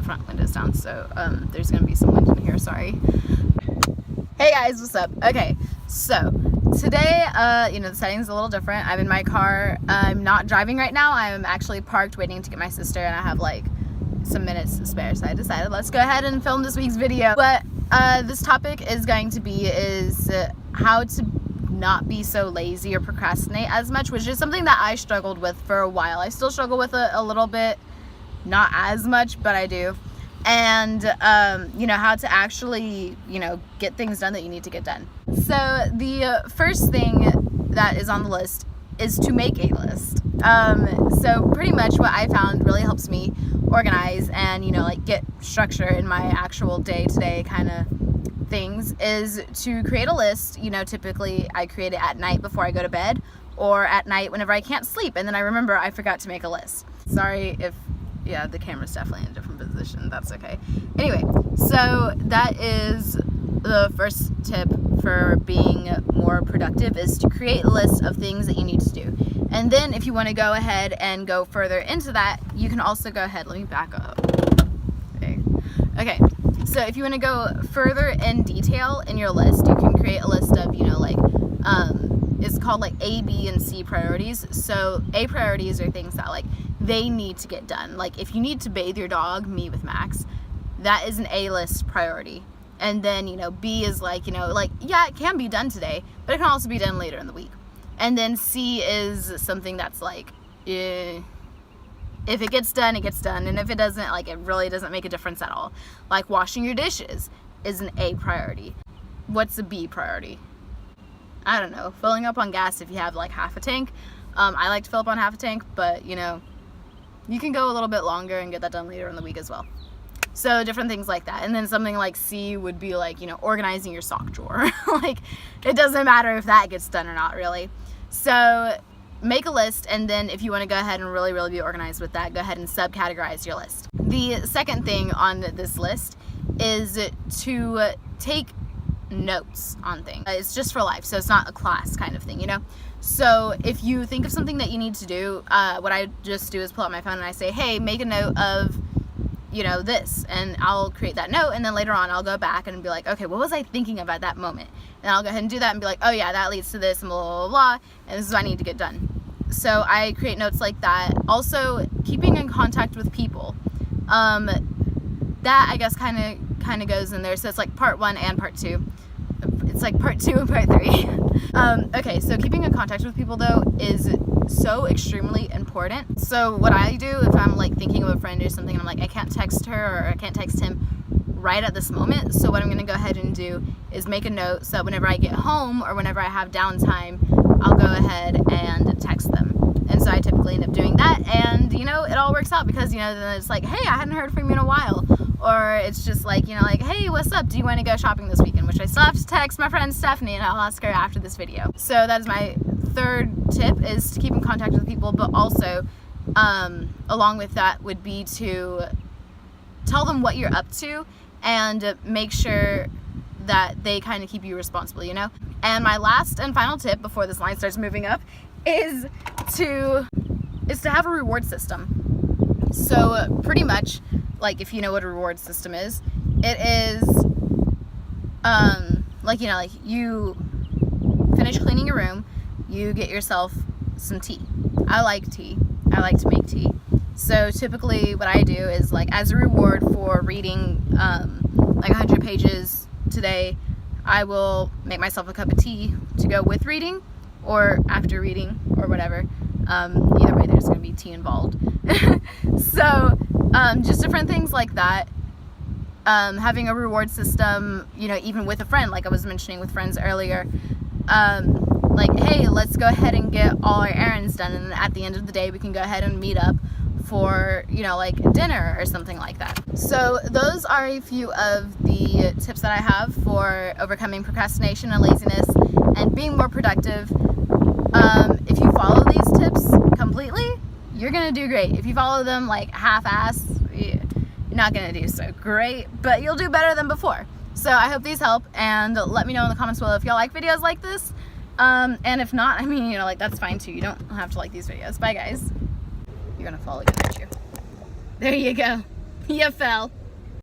front windows down, so there's gonna be some wind in here, sorry. Hey guys, what's up? Okay, so today, the setting's a little different. I'm in my car. I'm not driving right now. I'm actually parked waiting to get my sister, and I have like some minutes to spare, so I decided let's go ahead and film this week's video. What this topic is going to be is how to not be so lazy or procrastinate as much, which is something that I struggled with for a while. I still struggle with it a little bit, not as much, but I do. And how to actually get things done that you need to get done. So the first thing that is on the list is to make a list. So pretty much what I found really helps me organize and get structure in my actual day-to-day kind of things is to create a list. Typically I create it at night before I go to bed, or at night whenever I can't sleep, and then I remember I forgot to make a list. Sorry if the camera's definitely in a different position. That's okay. Anyway, so that is the first tip for being more productive, is to create a list of things that you need to do. And then if you want to go ahead and go further into that, you can also go ahead, let me back up. Okay, so if you want to go further in detail in your list, you can create a list of, it's called like A, B, and C priorities. So A priorities are things that they need to get done. Like if you need to bathe your dog, me with Max, that is an A list priority. And then, B is it can be done today, but it can also be done later in the week. And then C is something that's if it gets done, it gets done. And if it doesn't, it really doesn't make a difference at all. Like washing your dishes is an A priority. What's a B priority? I don't know, filling up on gas if you have half a tank. I like to fill up on half a tank, but you can go a little bit longer and get that done later in the week as well. So different things like that. And then something like C would be organizing your sock drawer. It doesn't matter if that gets done or not, really. So make a list, and then if you want to go ahead and really, really be organized with that, go ahead and subcategorize your list. The second thing on this list is to take notes on things. It's just for life, so it's not a class kind of thing, So if you think of something that you need to do, what I just do is pull out my phone and I say, hey, make a note of this, and I'll create that note, and then later on I'll go back and be like, okay, what was I thinking of at that moment? And I'll go ahead and do that and be like, oh yeah, that leads to this, and blah, blah, blah, blah, and this is what I need to get done. So I create notes like that. Also, keeping in contact with people. That I guess kind of goes in there. So it's like part 1 and part 2. It's like part 2 and part 3. Okay, so keeping in contact with people though is so extremely important. So what I do if I'm thinking of a friend or something, and I'm I can't text her or I can't text him right at this moment. So what I'm going to go ahead and do is make a note so that whenever I get home or whenever I have downtime, I'll go ahead and text them. And so I typically end up doing that, and it all works out because then it's hey, I hadn't heard from you in a while. Or it's just hey, what's up? Do you want to go shopping this weekend? Which I still have to text my friend Stephanie, and I'll ask her after this video. So that is my third tip, is to keep in contact with people, but also along with that would be to tell them what you're up to and make sure that they kind of keep you responsible, And my last and final tip before this line starts moving up is to have a reward system. So pretty much, if you know what a reward system is, it is you finish cleaning your room, you get yourself some tea. I like tea. I like to make tea. So typically what I do is as a reward for reading 100 pages today, I will make myself a cup of tea to go with reading or after reading or whatever. Either way, there's going to be tea involved. So just different things like that. Having a reward system, even with a friend, like I was mentioning with friends earlier, hey, let's go ahead and get all our errands done, and at the end of the day we can go ahead and meet up for dinner or something like that. So those are a few of the tips that I have for overcoming procrastination and laziness and being more productive. If you follow these tips completely, you're gonna do great. If you follow them half-ass, you're not gonna do so great, but you'll do better than before. So I hope these help, and let me know in the comments below if y'all like videos like this. And if not, that's fine too. You don't have to like these videos. Bye guys. You're gonna fall again, aren't you? There you go. You fell.